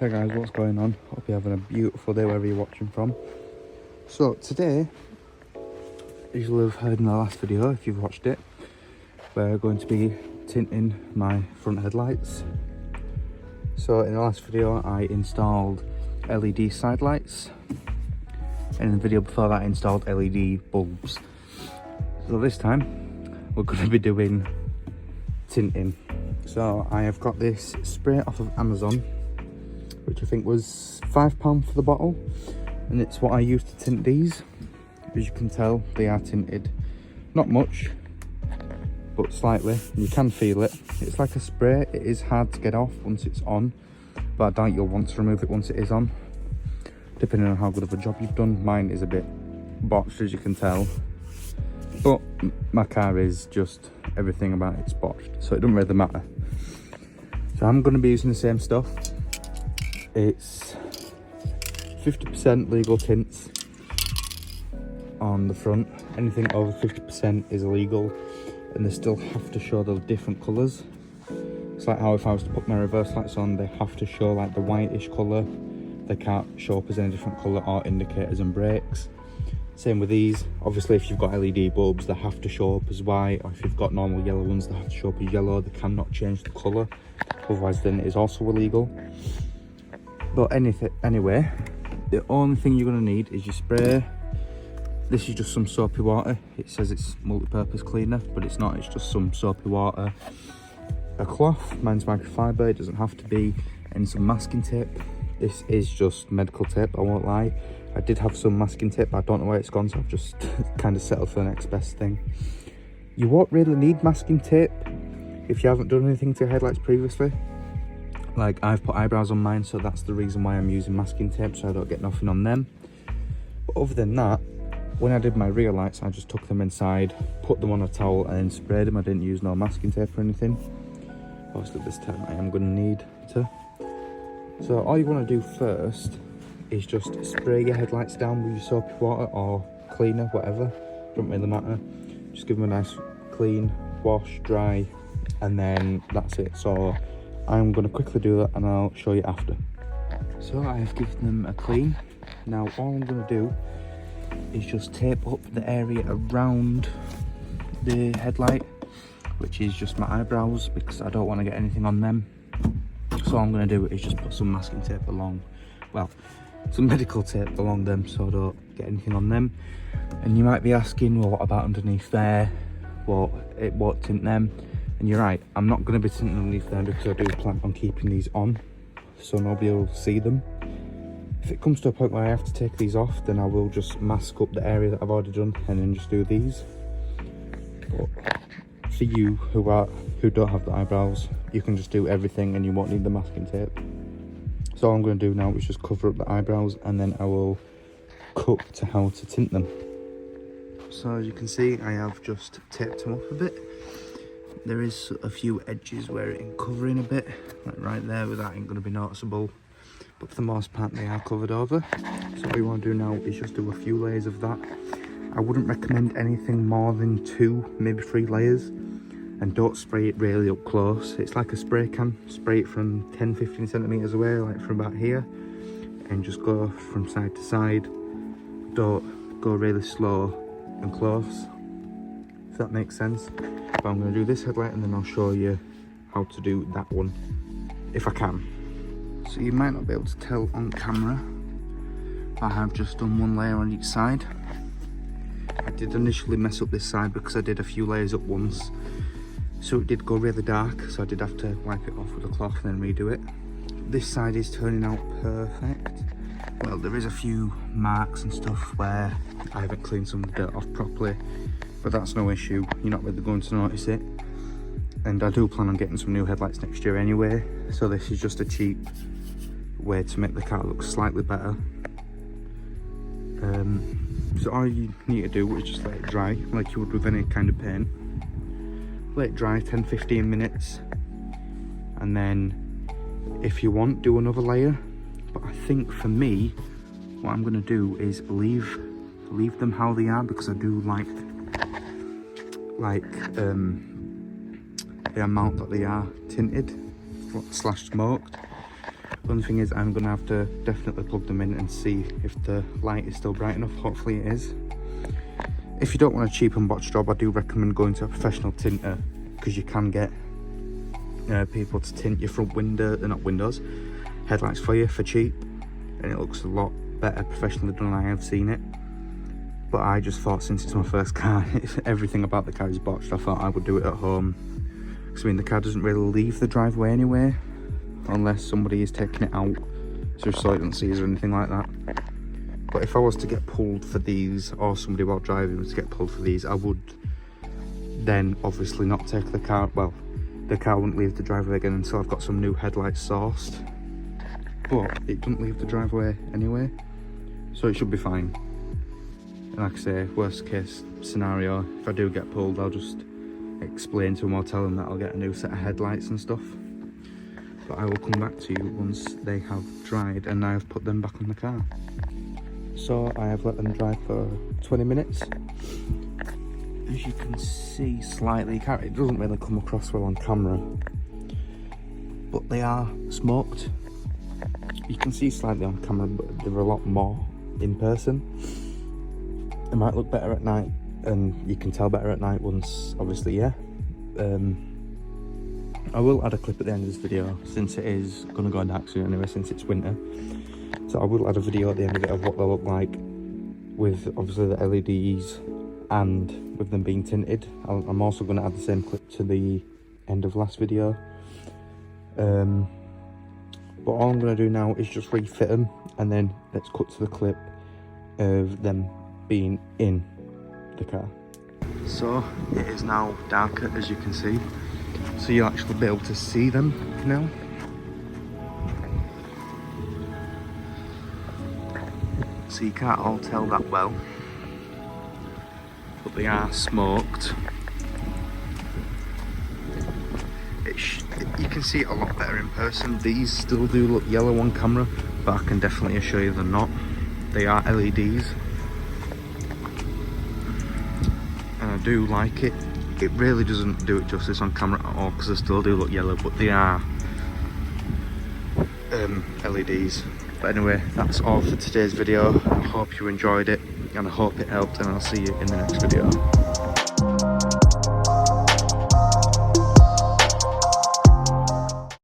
Hey guys, what's going on? Hope you're having a beautiful day wherever you're watching from. So today, as you'll have heard in the last video if you've watched it, we're going to be tinting my front headlights. So in the last video I installed LED side lights, and in the video before that I installed LED bulbs. So this time we're going to be doing tinting. So I have got this spray off of Amazon, which I think was £5 for the bottle, and it's what I use to tint these. As you can tell, they are tinted, not much but slightly, and you can feel it. It's like a spray. It is hard to get off once it's on, but I doubt you'll want to remove it once it is on, depending on how good of a job you've done. Mine is a bit botched, as you can tell, but my car is just, everything about it's botched, so it doesn't really matter. So I'm going to be using the same stuff. It's 50% legal tints on the front. Anything over 50% is illegal, and they still have to show the different colours. It's like how if I was to put my reverse lights on, they have to show like the whitish colour. They can't show up as any different colour or indicators and brakes. Same with these. Obviously if you've got LED bulbs, they have to show up as white, or if you've got normal yellow ones, they have to show up as yellow. They cannot change the colour, otherwise then it is also illegal. But anyway, the only thing you're going to need is your spray. This is just some soapy water. It says it's multi-purpose cleaner, but it's not. It's just some soapy water. A cloth, mine's microfiber, it doesn't have to be, and some masking tape. This is just medical tape, I won't lie. I did have some masking tape, but I don't know where it's gone, so I've just kind of settled for the next best thing. You won't really need masking tape if you haven't done anything to your headlights previously. Like, I've put eyebrows on mine, so that's the reason why I'm using masking tape, so I don't get nothing on them. But other than that, when I did my rear lights, I just took them inside, put them on a towel and then sprayed them. I didn't use no masking tape or anything. Obviously this time I am going to need to. So all you want to do first is just spray your headlights down with your soapy water or cleaner, whatever, doesn't really matter. Just give them a nice clean wash, dry, and then that's it. So I'm going to quickly do that and I'll show you after. So I have given them a clean. Now all I'm going to do is just tape up the area around the headlight, which is just my eyebrows, because I don't want to get anything on them. So all I'm going to do is just put some masking tape along, well, some medical tape along them, so I don't get anything on them. And you might be asking, well, what about underneath there? Well, it won't tint them. And you're right, I'm not going to be tinting underneath them because I do plan on keeping these on, so nobody will see them. If it comes to a point where I have to take these off, then I will just mask up the area that I've already done and then just do these. But for you who don't have the eyebrows, you can just do everything and you won't need the masking tape. So all I'm going to do now is just cover up the eyebrows, and then I will cut to how to tint them. So as you can see, I have just taped them up a bit. There is a few edges where it is covering a bit, like right there, but that ain't going to be noticeable. But for the most part they are covered over. So what you want to do now is just do a few layers of that. I wouldn't recommend anything more than 2, maybe 3 layers. And don't spray it really up close. It's like a spray can. Spray it from 10-15 centimeters away, like from about here, and just go from side to side. Don't go really slow and close, if that makes sense. But I'm going to do this headlight and then I'll show you how to do that one, if I can. So you might not be able to tell on camera, I have just done 1 layer on each side. I did initially mess up this side because I did a few layers at once, so it did go really dark, so I did have to wipe it off with a cloth and then redo it. This side is turning out perfect. Well, there is a few marks and stuff where I haven't cleaned some dirt off properly, but that's no issue. You're not really going to notice it. And I do plan on getting some new headlights next year anyway, so this is just a cheap way to make the car look slightly better. So all you need to do is just let it dry like you would with any kind of paint. Let it dry 10-15 minutes, and then if you want, do another layer. But I think for me, what I'm going to do is leave them how they are, because I do like the amount that they are tinted / smoked. The only thing is I'm going to have to definitely plug them in and see if the light is still bright enough. Hopefully it is. If you don't want a cheap and botched job, I do recommend going to a professional tinter, because you can get people to tint your front window, not windows, headlights for you for cheap, and it looks a lot better professionally done than I have seen it. But I just thought, since it's my first car, everything about the car is botched, I thought I would do it at home. Because I mean, the car doesn't really leave the driveway anyway, unless somebody is taking it out through silent seas or anything like that. But if I was to get pulled for these, or somebody while driving was to get pulled for these, I would then obviously not take the car, well, the car wouldn't leave the driveway again until I've got some new headlights sourced. But it doesn't leave the driveway anyway, so it should be fine. And like I say, worst case scenario, if I do get pulled, I'll just explain to them or tell them that I'll get a new set of headlights and stuff. But I will come back to you once they have dried and I have put them back on the car. So I have let them dry for 20 minutes. As you can see slightly, it doesn't really come across well on camera, but they are smoked. You can see slightly on camera, but they're a lot more in person. It might look better at night, and you can tell better at night once, obviously, yeah. I will add a clip at the end of this video, since it is going to go dark soon anyway, since it's winter. So I will add a video at the end of it of what they look like, with obviously the LEDs and with them being tinted. I'm also going to add the same clip to the end of last video. But all I'm going to do now is just refit them, and then let's cut to the clip of them being in the car. So it is now darker, as you can see, so you'll actually be able to see them now. So you can't all tell that well, but they are smoked. You can see it a lot better in person. These still do look yellow on camera, but I can definitely assure you they're not. They are LEDs, and I do like it. It really doesn't do it justice on camera at all, because they still do look yellow, but they are LEDs. But anyway, that's all for today's video. I hope you enjoyed it, and I hope it helped, and I'll see you in the next video.